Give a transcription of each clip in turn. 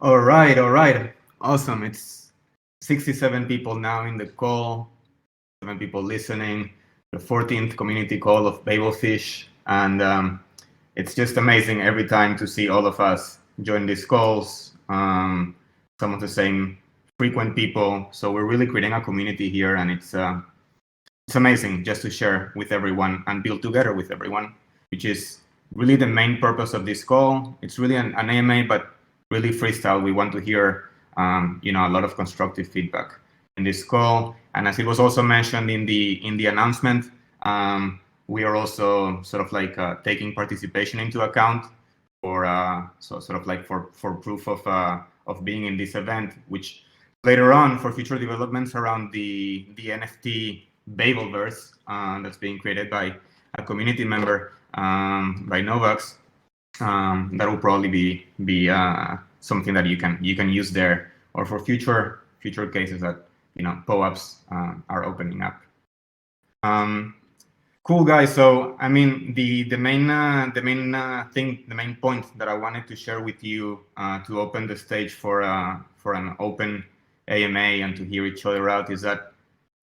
All right, all right. Awesome. It's 67 people now in the call, 7 people listening, the 14th community call of BabelFish. And it's just amazing every time to see all of us join these calls, some of the same frequent people. So we're really creating a community here, and it's amazing just to share with everyone and build together with everyone, which is really the main purpose of this call. It's really an AMA, but really freestyle. We want to hear, a lot of constructive feedback in this call. And as it was also mentioned in the announcement, we are also sort of like taking participation into account for for proof of being in this event, which later on for future developments around the NFT Babelverse that's being created by a community member by Novax. That will probably be something that you can use there, or for future cases that POAPs are opening up. Cool, guys. So I mean, the main point that I wanted to share with you to open the stage for an open AMA and to hear each other out is that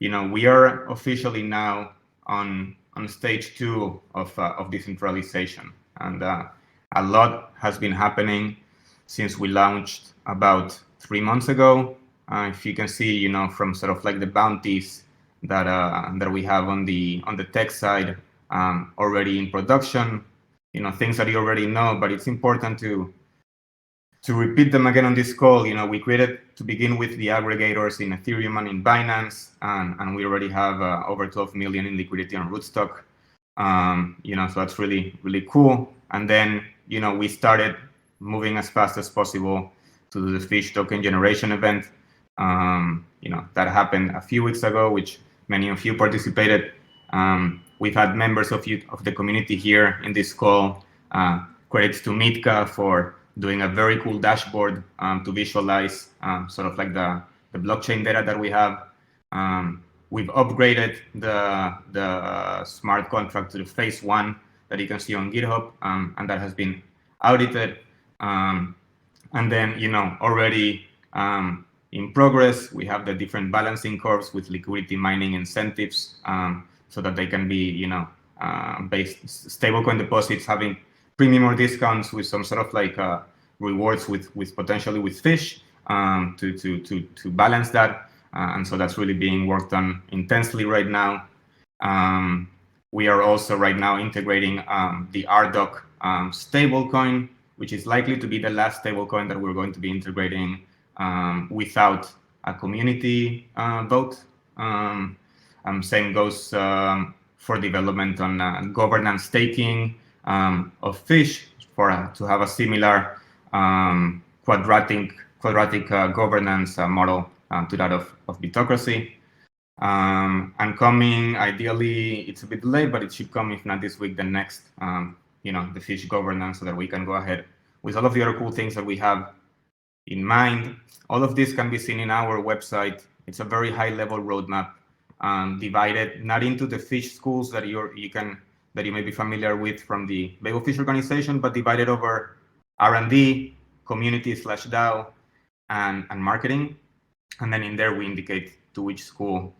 we are officially now on stage 2 of decentralization, and a lot has been happening since we launched about 3 months ago. If you can see, from sort of like the bounties that we have on the tech side already in production, things that you already know, but it's important to repeat them again on this call. We created, to begin with, the aggregators in Ethereum and in Binance, and we already have over 12 million in liquidity on Rootstock. So that's really, really cool. And then, we started moving as fast as possible to the Fish token generation event. That happened a few weeks ago, which many of you participated. We've had members of the community here in this call. Credits to Mitka for doing a very cool dashboard to visualize sort of like the blockchain data that we have. We've upgraded the smart contract to the phase 1 that you can see on GitHub, and that has been audited. And then, already in progress, we have the different balancing curves with liquidity mining incentives, so that they can be, based stablecoin deposits having premium or discounts with some sort of like rewards with potentially with Fish to balance that. And so that's really being worked on intensely right now. We are also right now integrating the RDoc stablecoin, which is likely to be the last stablecoin that we're going to be integrating without a community vote. Same goes for development on governance staking of Fish to have a similar quadratic governance model to that of Bitocracy. And coming, ideally, it's a bit delayed, but it should come, if not this week, then next, the Fish governance, so that we can go ahead with all of the other cool things that we have in mind. All of this can be seen in our website. It's a very high-level roadmap, divided not into the Fish schools that you may be familiar with from the BabelFish organization, but divided over R&D, community/DAO, and marketing. And then in there, we indicate to which school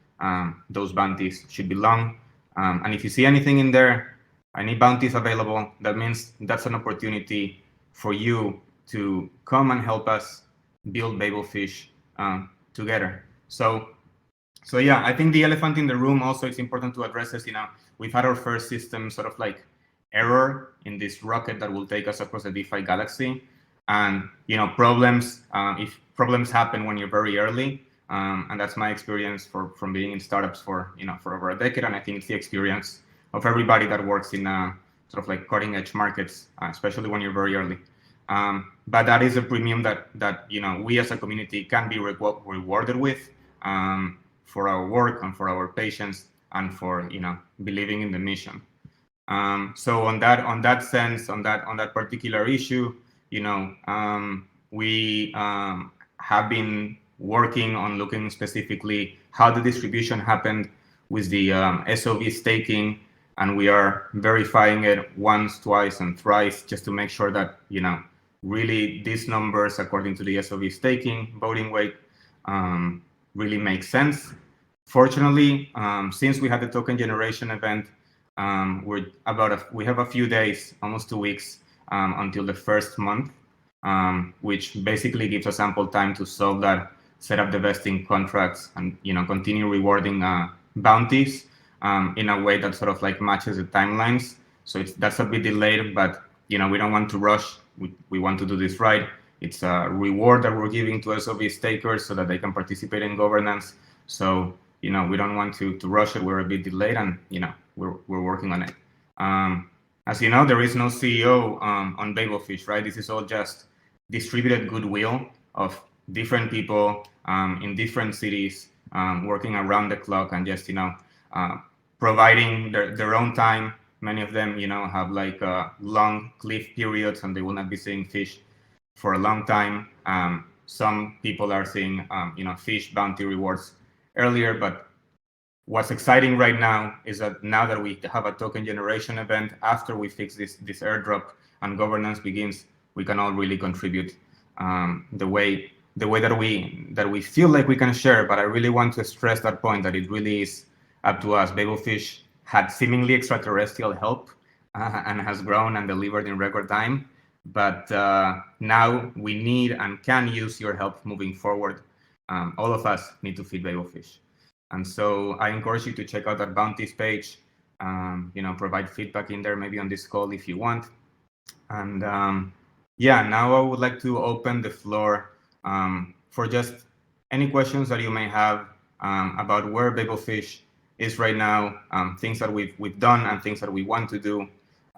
those bounties should belong. And if you see anything in there, any bounties available, that means that's an opportunity for you to come and help us build BabelFish together. So yeah, I think the elephant in the room also, it's important to address this. We've had our first system sort of like error in this rocket that will take us across the DeFi galaxy. And problems, if problems happen when you're very early, and that's my experience from being in startups for over a decade, and I think it's the experience of everybody that works in sort of like cutting edge markets, especially when you're very early. But that is a premium that we as a community can be rewarded with for our work and for our patience and for believing in the mission. So on that sense, on that particular issue, we have been working on looking specifically how the distribution happened with the SOV staking, and we are verifying it once, twice, and thrice just to make sure that really these numbers, according to the SOV staking voting weight, really make sense. Fortunately, since we had the token generation event, we have a few days, almost 2 weeks, until the first month, which basically gives us ample time to solve that, set up the vesting contracts, and continue rewarding bounties in a way that sort of like matches the timelines. So that's a bit delayed, but we don't want to rush. We want to do this right. It's a reward that we're giving to SOV stakers so that they can participate in governance. So we don't want to rush it. We're a bit delayed, and we're working on it. As you know, there is no CEO on BabelFish, right? This is all just distributed goodwill of different people in different cities working around the clock and just providing their own time. Many of them have like long cliff periods and they will not be seeing fish for a long time. Some people are seeing fish bounty rewards earlier, but what's exciting right now is that now that we have a token generation event, after we fix this airdrop and governance begins, we can all really contribute the way that we feel like we can share. But I really want to stress that point, that it really is up to us. BabelFish had seemingly extraterrestrial help and has grown and delivered in record time. But now we need and can use your help moving forward. All of us need to feed BabelFish. And so I encourage you to check out that bounties page, provide feedback in there, maybe on this call if you want. And now I would like to open the floor for just any questions that you may have about where BabelFish is right now, things that we've done and things that we want to do,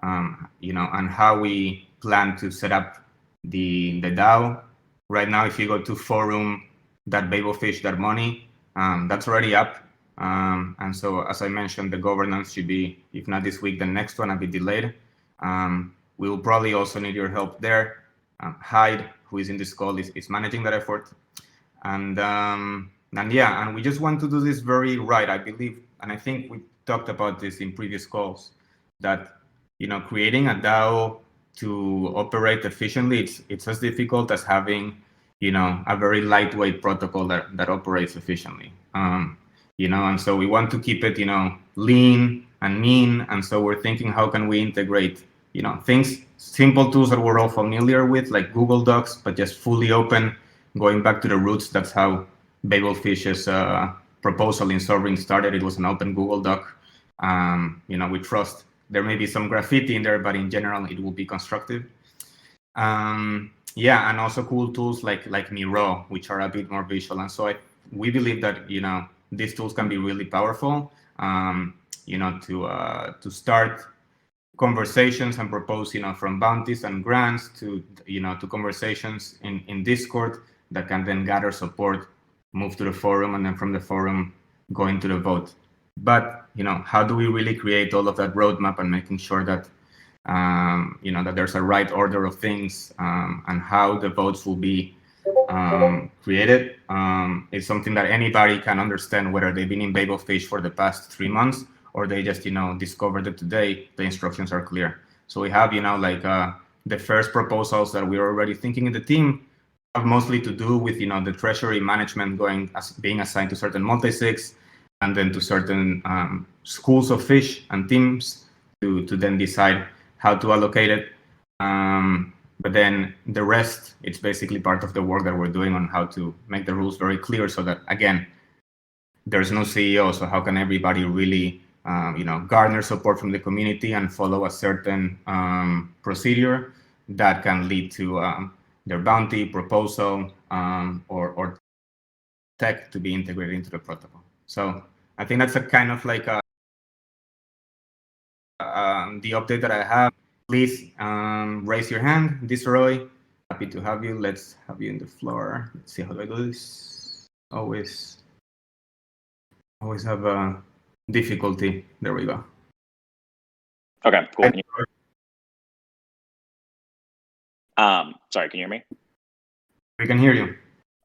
and how we plan to set up the DAO. Right now, if you go to forum.babelfish.money, that's already up. And so, as I mentioned, the governance should be, if not this week, the next one, a bit delayed. We will probably also need your help there. Hyde, who is in this call, is managing that effort. And we just want to do this very right. I believe, and I think we talked about this in previous calls, that creating a DAO to operate efficiently, it's as difficult as having a very lightweight protocol that operates efficiently. And so we want to keep it lean and mean. And so we're thinking, how can we integrate things, simple tools that we're all familiar with, like Google Docs, but just fully open, going back to the roots. That's how BabelFish's proposal in Sovereign started. It was an open Google Doc. We trust there may be some graffiti in there, but in general, it will be constructive. And also cool tools like Miro, which are a bit more visual. And so we believe that these tools can be really powerful. To start conversations and propose from bounties and grants to to conversations in Discord that can then gather support, move to the forum, and then from the forum go into the vote. But how do we really create all of that roadmap and making sure that that there's a right order of things, and how the votes will be created is something that anybody can understand, whether they've been in BabelFish for the past 3 months or they just discovered it today. The instructions are clear. So we have the first proposals that we're already thinking in the team have mostly to do with the treasury management being assigned to certain multi-sigs, and then to certain schools of fish and teams to then decide how to allocate it. But then the rest, it's basically part of the work that we're doing on how to make the rules very clear, so that, again, there's no CEO. So how can everybody really garner support from the community and follow a certain procedure that can lead to their bounty proposal or tech to be integrated into the protocol. So I think that's a kind of like the update that I have. Please raise your hand. This Roy, happy to have you. Let's have you in the floor. Let's see, how do I do this? Always have a difficulty. There we go. Okay, cool. Sorry, can you hear me? We can hear you.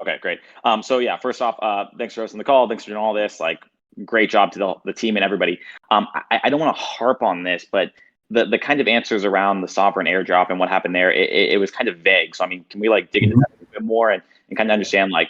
Okay, great. So yeah, first off, thanks for hosting the call. Thanks for doing all this. Like, great job to the team and everybody. I don't want to harp on this, but the kind of answers around the sovereign airdrop and what happened there, it was kind of vague. So I mean, can we like dig into that a bit more and kind of understand like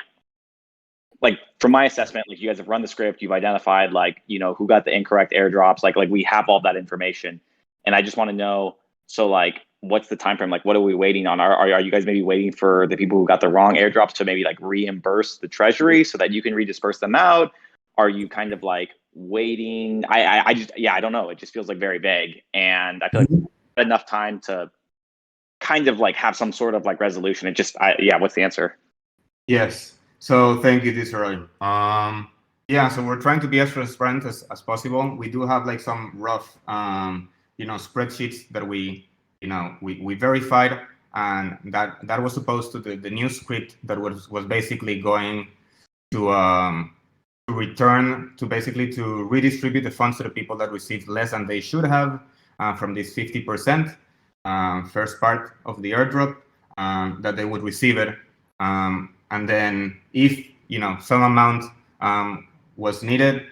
from my assessment, like you guys have run the script, you've identified like, you know, who got the incorrect airdrops, like we have all that information. And I just want to know, so like, what's the time frame? Like, what are we waiting on? Are you guys maybe waiting for the people who got the wrong airdrops to maybe like reimburse the treasury so that you can redisperse them out? Are you kind of like waiting? I just, yeah, I don't know. It just feels like very vague. And I feel like enough time to kind of like have some sort of like resolution. It just, yeah, what's the answer? Yes. So thank you, Disroy. Yeah, so we're trying to be as transparent as possible. We do have like some rough, spreadsheets that we verified, and that was supposed to the new script that was basically going to return to basically to redistribute the funds to the people that received less than they should have from this 50% first part of the airdrop, that they would receive it. And then if some amount was needed,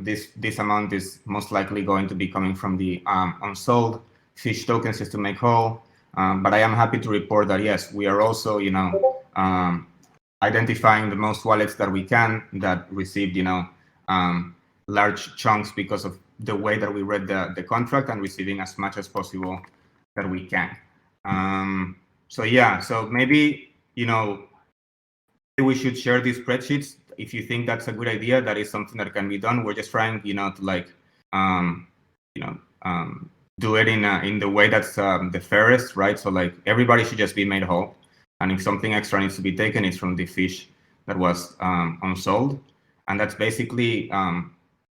this amount is most likely going to be coming from the unsold fish tokens just to make whole. But I am happy to report that yes, we are also identifying the most wallets that we can that received large chunks because of the way that we read the contract, and receiving as much as possible that we can. So yeah, so maybe we should share these spreadsheets. If you think that's a good idea, that is something that can be done. We're just trying, to like, do it in the way that's the fairest, right? So like everybody should just be made whole, and if something extra needs to be taken, it's from the fish that was unsold, and that's basically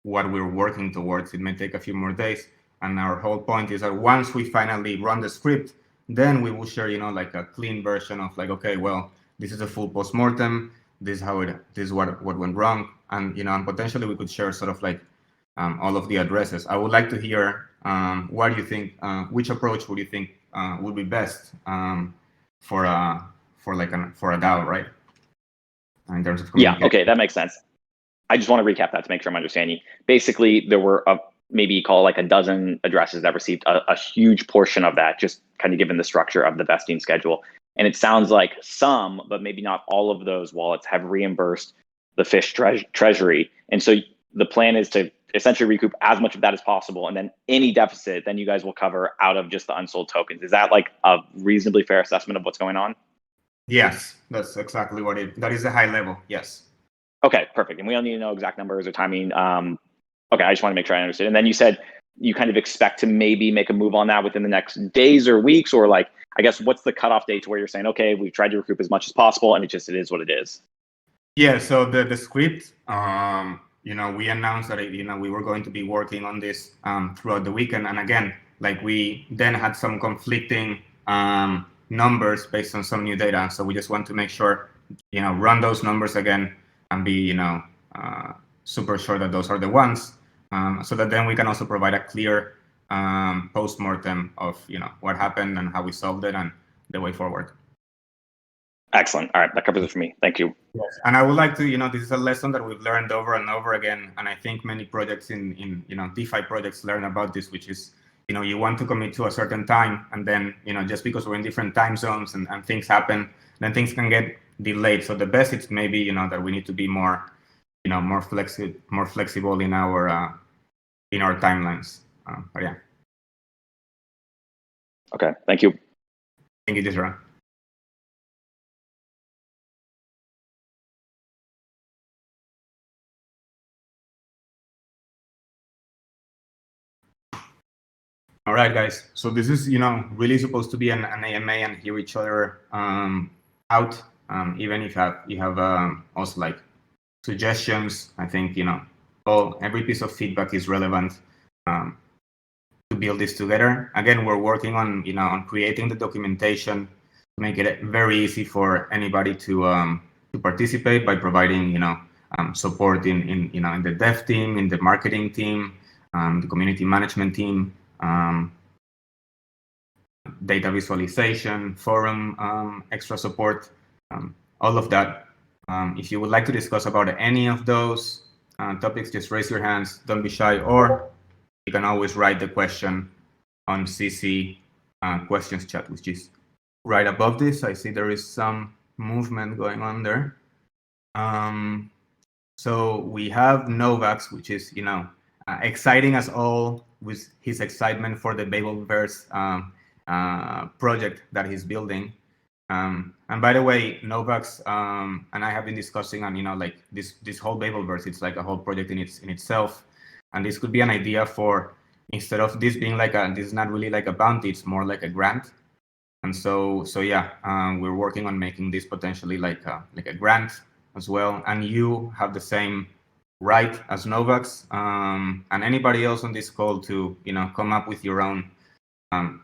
what we're working towards. It may take a few more days, and our whole point is that once we finally run the script, then we will share, like a clean version of like, okay, well, this is a full postmortem. This is what went wrong, and and potentially we could share sort of like all of the addresses. I would like to hear what do you think? Which approach would you think would be best for a DAO, right? In terms of yeah, okay, that makes sense. I just want to recap that to make sure I'm understanding. Basically, there were maybe call like a dozen addresses that received a huge portion of that, just kind of given the structure of the vesting schedule. And it sounds like some, but maybe not all of those wallets have reimbursed the fish treasury. And so the plan is to essentially recoup as much of that as possible. And then any deficit, then you guys will cover out of just the unsold tokens. Is that like a reasonably fair assessment of what's going on? Yes, that's exactly that is a high level. Yes. Okay, perfect. And we don't need to know exact numbers or timing. Okay, I just want to make sure I understood. And then you said you kind of expect to maybe make a move on that within the next days or weeks, or like, I guess, what's the cutoff date to where you're saying, okay, we've tried to recoup as much as possible, and it is what it is? Yeah. So the script, we announced that we were going to be working on this throughout the weekend, and again, like we then had some conflicting numbers based on some new data. So we just want to make sure, run those numbers again and be, super sure that those are the ones, so that then we can also provide a clear post-mortem of what happened and how we solved it and the way forward. Excellent. All right, that covers it for me. Thank you. Yes, and I would like to, this is a lesson that we've learned over and over again, and I think many projects in DeFi projects learn about this, which is, you want to commit to a certain time, and then, just because we're in different time zones and things happen, then things can get delayed. So the best is maybe, that we need to be more, more flexible in our timelines. But yeah. Okay. Thank you. Thank you, Disra. All right, guys. So this is, really supposed to be an AMA and hear each other out. Even if you have also like suggestions, I think every piece of feedback is relevant to build this together. Again, we're working on on creating the documentation to make it very easy for anybody to participate by providing support in the dev team, in the marketing team, the community management team, data visualization, forum, extra support, all of that. If you would like to discuss about any of those topics, just raise your hands. Don't be shy, or you can always write the question on CC questions chat, which is right above this. I see there is some movement going on there. So we have Novax, which is, exciting us all with his excitement for the BabelVerse project that he's building. And by the way, Novax and I have been discussing on, like this whole BabelVerse, it's like a whole project in itself. And this could be an idea for, instead of this being like this is not really like a bounty, it's more like a grant. And so yeah, we're working on making this potentially like a grant as well. And you have the same right as Novax and anybody else on this call to, come up with your own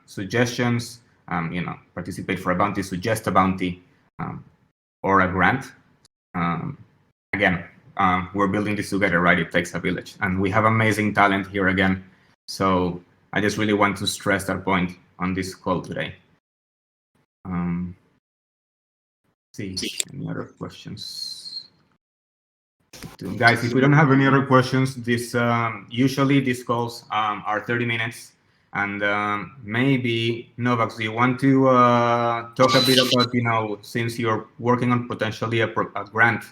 suggestions, participate for a bounty, suggest a bounty or a grant. Again, we're building this together, right? It takes a village, and we have amazing talent here again. So I just really want to stress that point on this call today. See, any other questions? Guys, if we don't have any other questions, this usually these calls are 30 minutes. And maybe, Novax, do you want to talk a bit about, since you're working on potentially a grant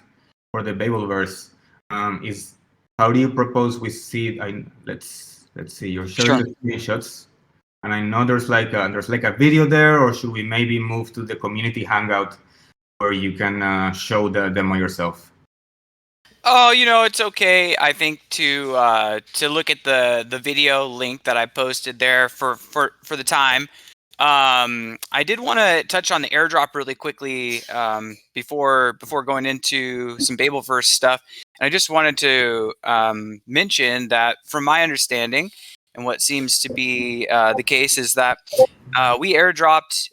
for the BabelVerse, how do you propose we see? Let's see. You're showing the screenshots, and I know there's like a video there, or should we maybe move to the community hangout where you can show the demo yourself? Oh, it's okay. I think to look at the video link that I posted there for the time. I did want to touch on the airdrop really quickly before going into some BabelVerse stuff. And I just wanted to mention that from my understanding and what seems to be the case is that we airdropped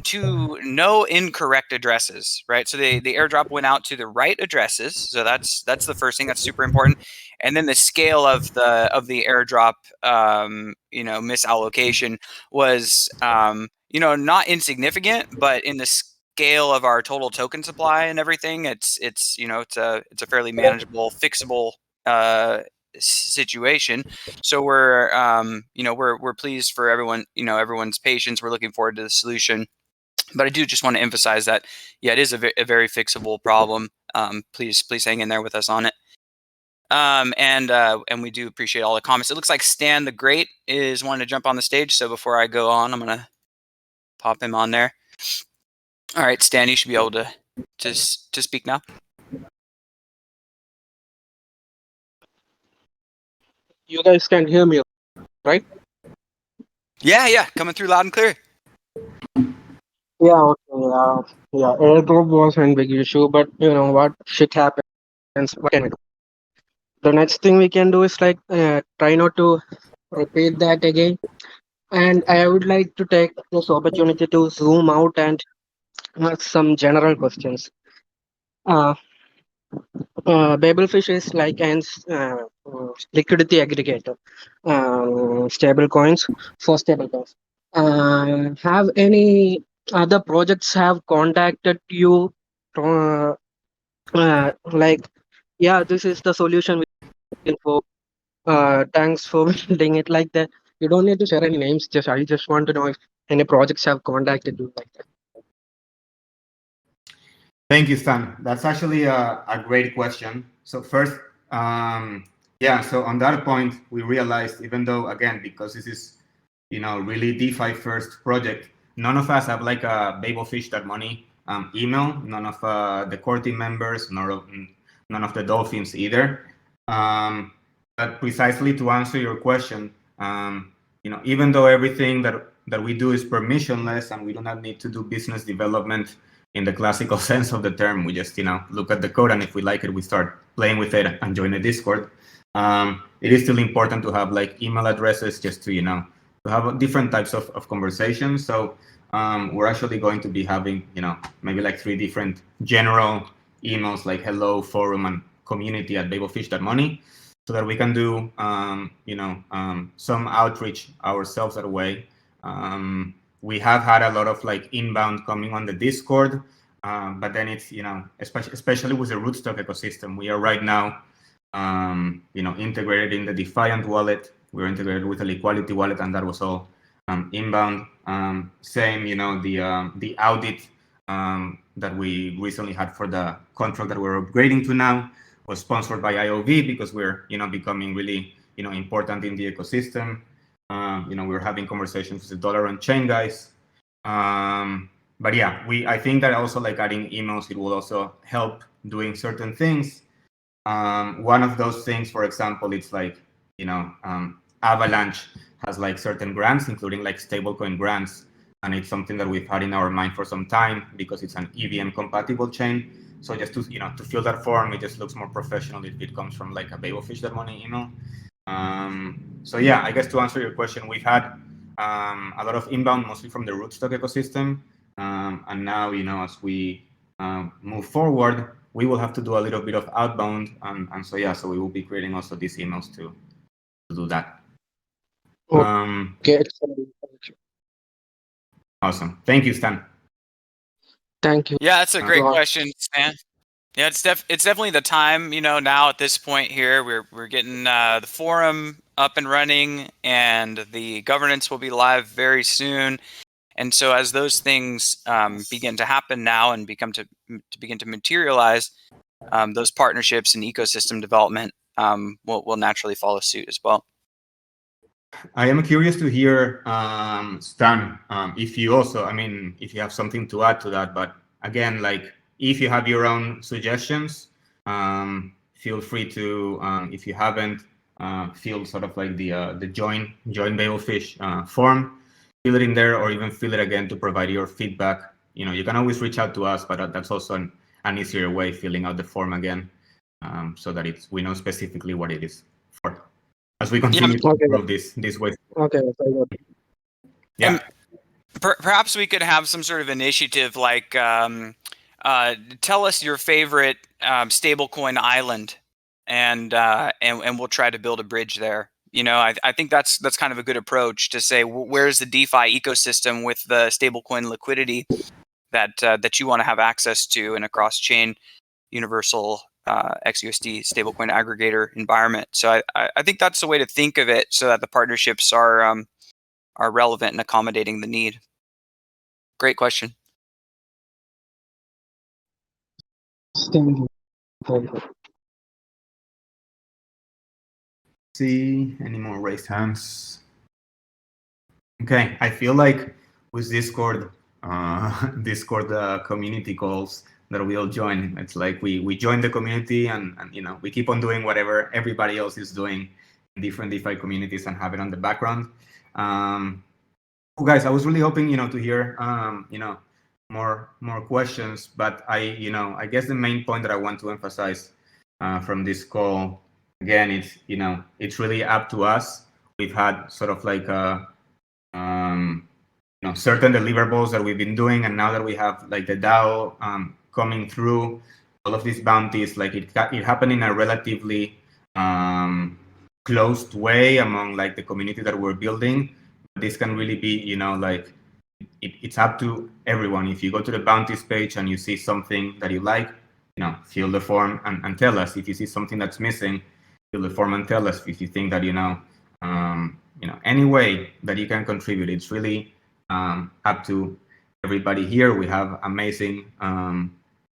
to no incorrect addresses, right? So the airdrop went out to the right addresses. So that's the first thing that's super important. And then the scale of the airdrop, misallocation was, not insignificant, but in the scale of our total token supply and everything, it's a fairly manageable, fixable situation. So we're pleased for everyone, everyone's patience. We're looking forward to the solution. But I do just want to emphasize that, yeah, it is a very fixable problem. Please hang in there with us on it. And we do appreciate all the comments. It looks like Stan the Great is wanting to jump on the stage. So before I go on, I'm going to pop him on there. All right, Stan, you should be able to speak now. You guys can hear me, right? Yeah, coming through loud and clear. Yeah, okay. Airdrop was a big issue, but you know what? Shit happens. What can we do? The next thing we can do is like try not to repeat that again. And I would like to take this opportunity to zoom out and ask some general questions. BabelFish is like an liquidity aggregator, stable coins for stable coins. Have any other projects have contacted you like, yeah, this is the solution for thanks for building it like that? You don't need to share any names, I just want to know if any projects have contacted you like that. Thank you, Stan. That's actually a great question. So first, so on that point, we realized, even though, again, because this is, really DeFi first project, none of us have like a BabelFish.money email, none of the core team members, none of the Dolphins either. But precisely to answer your question, even though everything that we do is permissionless and we do not need to do business development in the classical sense of the term, we just look at the code, and if we like it, we start playing with it and join a Discord. It is still important to have like email addresses just to to have different types of conversations. So we're actually going to be having maybe like 3 different general emails, like hello, forum, and community at BabelFish.money, so that we can do some outreach ourselves that way. We have had a lot of like inbound coming on the Discord, but then it's especially with the Rootstock ecosystem, we are right now integrated in the Defiant wallet. We're integrated with the Liquidity wallet, and that was all inbound. Same, the audit that we recently had for the contract that we're upgrading to now was sponsored by IOV because we're, becoming really, important in the ecosystem. We're having conversations with the Dollar on Chain guys. But yeah, I think that also like adding emails, it will also help doing certain things. One of those things, for example, it's like, Avalanche has like certain grants, including like stablecoin grants. And it's something that we've had in our mind for some time because it's an EVM compatible chain. So just to, to fill that form, it just looks more professional if it comes from like a BabelFish.money email. So yeah, I guess to answer your question, we've had a lot of inbound, mostly from the rootstock ecosystem. And now, as we move forward, we will have to do a little bit of outbound. And so, yeah, so we will be creating also these emails to do that. Okay, excellent. Awesome. Thank you, Stan. Thank you. Yeah, that's a great Go on. question, Stan. Yeah, it's definitely the time, now at this point here, we're getting the forum up and running, and the governance will be live very soon. And so as those things begin to happen now and begin to materialize, those partnerships and ecosystem development will naturally follow suit as well. I am curious to hear, Stan, if you also, if you have something to add to that, but again, like if you have your own suggestions, feel free to, if you haven't, fill sort of like the join BabelFish form, fill it in there, or even fill it again to provide your feedback. You can always reach out to us, but that's also an easier way, filling out the form again, so that we know specifically what it is for. As we continue to improve this way. Okay. Yeah. And perhaps we could have some sort of initiative like tell us your favorite stablecoin island, and we'll try to build a bridge there. I think that's kind of a good approach to say where's the DeFi ecosystem with the stablecoin liquidity that you want to have access to in a cross-chain universal XUSD stablecoin aggregator environment. So I think that's the way to think of it, so that the partnerships are relevant and accommodating the need. Great question. See any more raised hands? Okay, I feel like with Discord community calls that we'll join, it's like we join the community and we keep on doing whatever everybody else is doing in different DeFi communities and have it on the background. Guys, I was really hoping to hear more questions, but I guess the main point that I want to emphasize from this call, again, it's really up to us. We've had sort of like certain deliverables that we've been doing, and now that we have like the DAO coming through, all of these bounties, like it happened in a relatively closed way among like the community that we're building. This can really be, like it's up to everyone. If you go to the bounties page and you see something that you like, fill the form and tell us. If you see something that's missing, fill the form and tell us. If you think that any way that you can contribute, it's really up to everybody here. We have amazing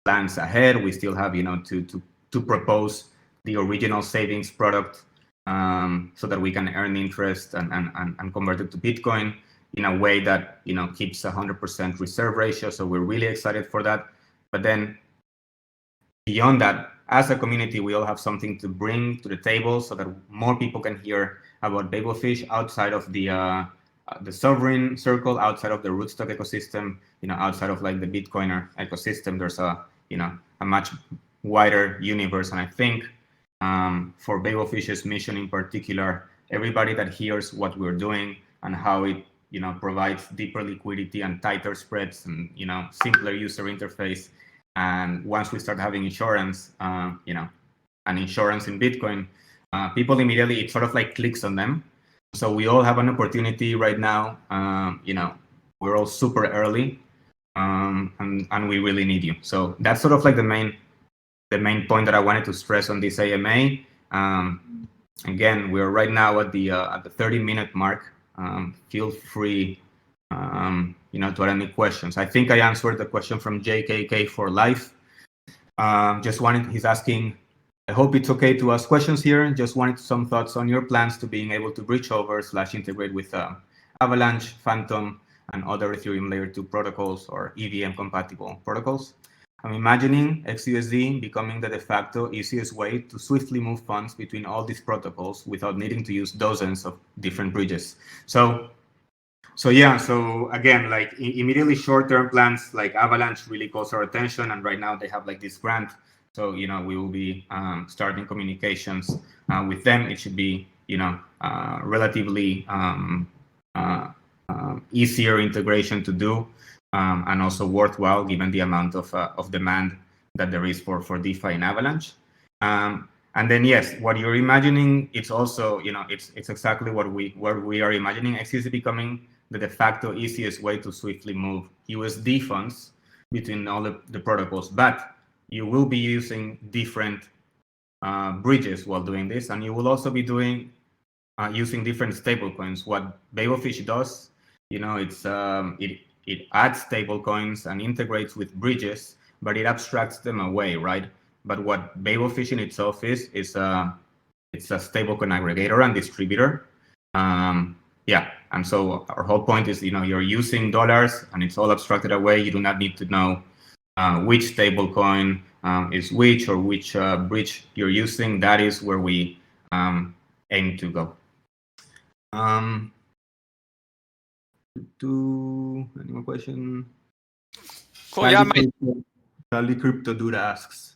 plans ahead. We still have to propose the original savings product so that we can earn interest and convert it to Bitcoin in a way that keeps 100% reserve ratio. So we're really excited for that. But then beyond that, as a community, we all have something to bring to the table so that more people can hear about BabelFish outside of the sovereign circle, outside of the rootstock ecosystem, outside of like the Bitcoiner ecosystem. There's a much wider universe, and I think for BabelFish's mission in particular, everybody that hears what we're doing and how it provides deeper liquidity and tighter spreads and simpler user interface. And once we start having insurance, and insurance in Bitcoin, people immediately, it sort of like clicks on them. So we all have an opportunity right now. We're all super early, and we really need you. So that's sort of like the main point that I wanted to stress on this AMA. Again, we're right now at the 30-minute mark. feel free, to add any questions. I think I answered the question from JKK for life. He's asking, I hope it's okay to ask questions here. Just wanted some thoughts on your plans to being able to bridge over / integrate with Avalanche, Phantom, and other Ethereum layer 2 protocols or EVM compatible protocols. I'm imagining XUSD becoming the de facto easiest way to swiftly move funds between all these protocols without needing to use dozens of different bridges. So again, like immediately short-term plans like Avalanche really calls our attention, and right now they have like this grant. So we will be starting communications with them. It should be relatively easier integration to do, and also worthwhile given the amount of demand that there is for DeFi in Avalanche. And then yes, what you're imagining, it's also it's exactly what we are imagining. XUSD becoming the de facto easiest way to swiftly move USD funds between all the protocols, but you will be using different bridges while doing this, and you will also be doing using different stablecoins. What BabelFish does, it adds stablecoins and integrates with bridges, but it abstracts them away, right? But what BabelFish in itself is it's a stablecoin aggregator and distributor. And so our whole point is, you're using dollars and it's all abstracted away. You do not need to know which stablecoin is which or which bridge you're using. That is where we aim to go. Any more question? Cool. Yeah, Charlie Crypto Dude asks,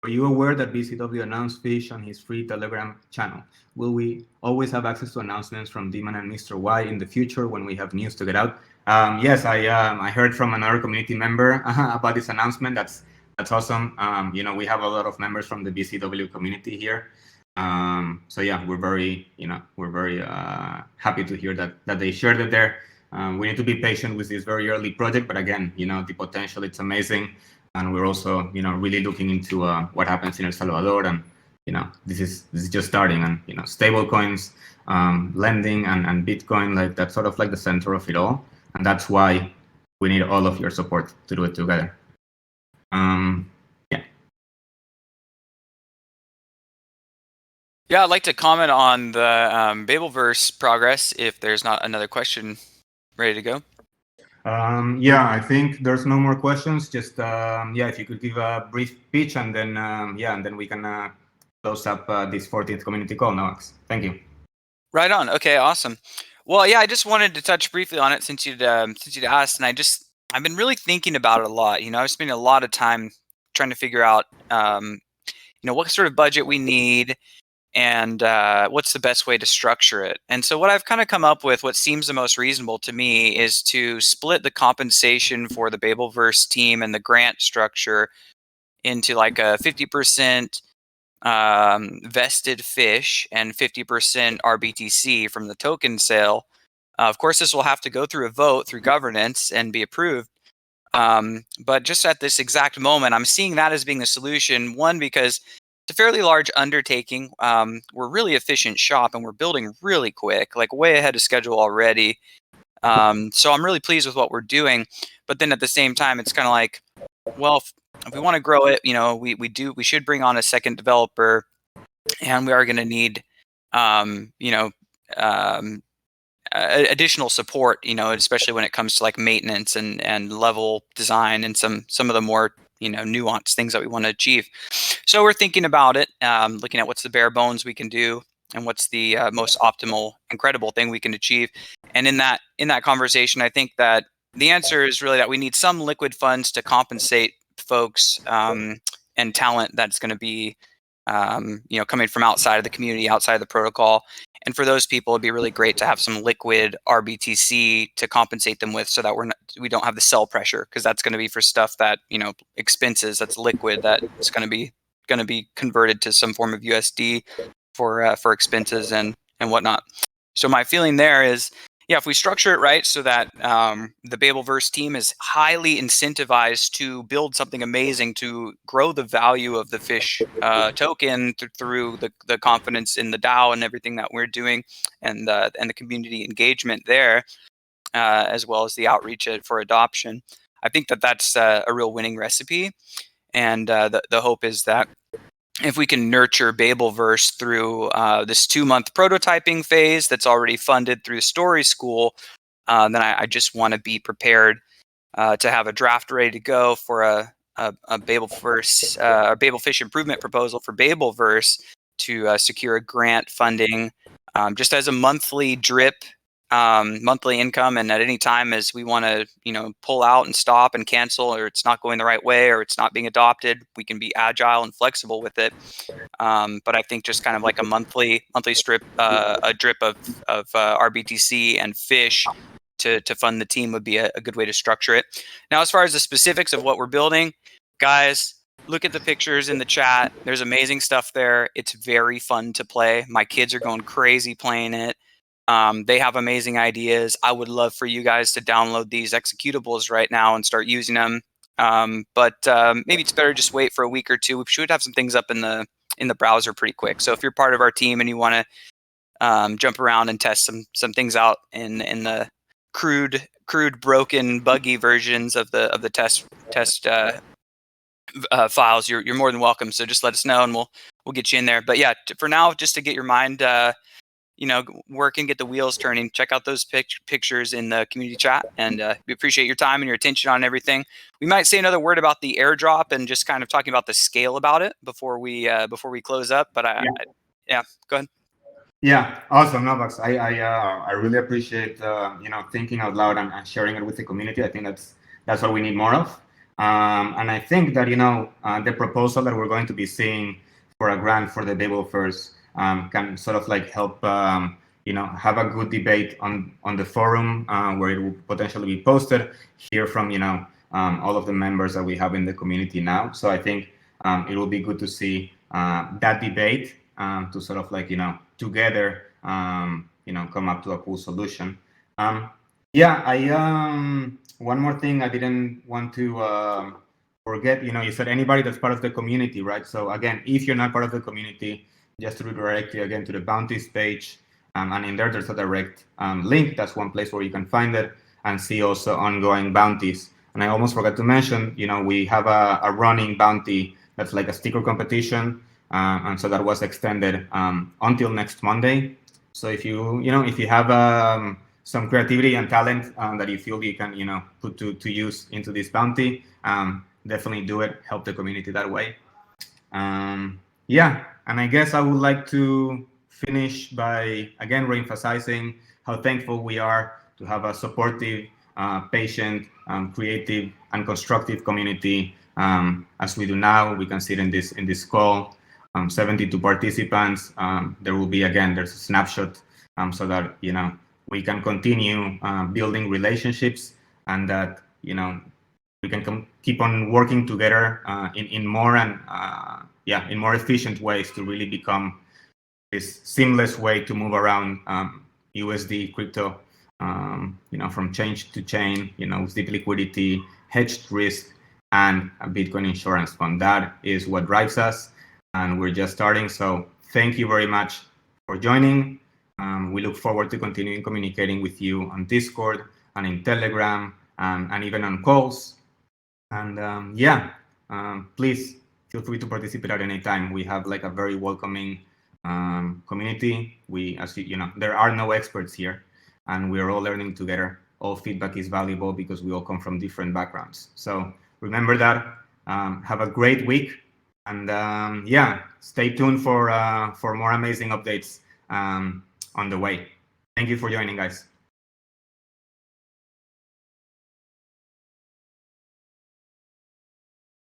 are you aware that BCW announced Fish on his free Telegram channel? Will we always have access to announcements from Demon and Mr. Y in the future when we have news to get out? Yes, I heard from another community member about this announcement. That's awesome. We have a lot of members from the BCW community here. So yeah, we're very happy to hear that they shared it there. We need to be patient with this very early project, but again, the potential, it's amazing. And we're also, really looking into what happens in El Salvador, and this is just starting. And stable coins, lending, and Bitcoin, like that's sort of like the center of it all, and that's why we need all of your support to do it together. Yeah, I'd like to comment on the Babelverse progress if there's not another question ready to go. I think there's no more questions. Just if you could give a brief pitch, and then and then we can close up this 14th community call, Noax. Thank you. Right on. Okay, awesome. Well, yeah, I just wanted to touch briefly on it since you'd asked, and I've been really thinking about it a lot. I've spent a lot of time trying to figure out what sort of budget we need, and what's the best way to structure it. And so what I've kind of come up with, what seems the most reasonable to me, is to split the compensation for the Babelverse team and the grant structure into like a 50% vested fish and 50% RBTC from the token sale. Of course, this will have to go through a vote through governance and be approved. But just at this exact moment, I'm seeing that as being the solution. One, because it's a fairly large undertaking. We're really efficient shop, and we're building really quick, like way ahead of schedule already. So I'm really pleased with what we're doing. But then at the same time, it's kind of like, well, if we want to grow it, we should bring on a second developer, and we are going to need, additional support, especially when it comes to like maintenance and level design and some of the more nuanced things that we want to achieve. So we're thinking about it, looking at what's the bare bones we can do and what's the most optimal, incredible thing we can achieve. And in that conversation, I think that the answer is really that we need some liquid funds to compensate folks and talent that's going to be coming from outside of the community, outside of the protocol. And for those people, it'd be really great to have some liquid RBTC to compensate them with, so that we don't have the sell pressure, because that's going to be for stuff that expenses that's liquid, that it's going to be converted to some form of USD for expenses and whatnot. So my feeling there is yeah, if we structure it right so that the BabelVerse team is highly incentivized to build something amazing to grow the value of the fish token through the confidence in the DAO and everything that we're doing, and the community engagement there, as well as the outreach for adoption. I think that that's a real winning recipe, and the hope is that if we can nurture BabelVerse through this 2-month prototyping phase that's already funded through Story School, then I just want to be prepared to have a draft ready to go for a BabelVerse, a BabelFish improvement proposal for BabelVerse to secure a grant funding, just as a monthly drip, monthly income, and at any time as we want to, pull out and stop and cancel, or it's not going the right way, or it's not being adopted, we can be agile and flexible with it. But I think just kind of like a monthly strip, a drip of RBTC and fish to fund the team would be a good way to structure it. Now, as far as the specifics of what we're building, guys, look at the pictures in the chat. There's amazing stuff there. It's very fun to play. My kids are going crazy playing it. They have amazing ideas. I would love for you guys to download these executables right now and start using them. But maybe it's better just wait for a week or two. We should have some things up in the browser pretty quick. So if you're part of our team and you want to jump around and test some things out in the crude, broken, buggy versions of the test files, you're more than welcome. So just let us know and we'll get you in there. But yeah, for now, just to get your mind work and get the wheels turning, check out those pictures in the community chat, and we appreciate your time and your attention on everything. We might say another word about the airdrop and just kind of talking about the scale about it before we close up. But yeah, go ahead. Yeah, awesome, Novax. I really appreciate thinking out loud and sharing it with the community. I think that's what we need more of. And I think that the proposal that we're going to be seeing for a grant for the BabelFish can sort of like help have a good debate on the forum where it will potentially be posted, hear from all of the members that we have in the community now. So I think it will be good to see that debate to sort of like together come up to a cool solution. One more thing I didn't want to forget, you said anybody that's part of the community, right? So again, if you're not part of the community, just to redirect you again to the bounties page, and in there's a direct link. That's one place where you can find it and see also ongoing bounties. And I almost forgot to mention, we have a running bounty that's like a sticker competition, and so that was extended until next Monday. So if you have some creativity and talent that you feel you can put to use into this bounty, definitely do it. Help the community that way. And I guess I would like to finish by again reemphasizing how thankful we are to have a supportive, patient, creative, and constructive community as we do now. We can see it in this call. 72 participants. There will be there's a snapshot so that we can continue building relationships, and that we can keep on working together in more and in more efficient ways to really become this seamless way to move around USD crypto, from chain to chain, with deep liquidity, hedged risk, and a Bitcoin insurance fund. That is what drives us, and we're just starting. So thank you very much for joining. We look forward to continuing communicating with you on Discord and in Telegram and even on calls. And please feel free to participate at any time. We have like a very welcoming community. As there are no experts here, and we're all learning together. All feedback is valuable because we all come from different backgrounds. So remember that. Have a great week, and stay tuned for more amazing updates on the way. Thank you for joining, guys.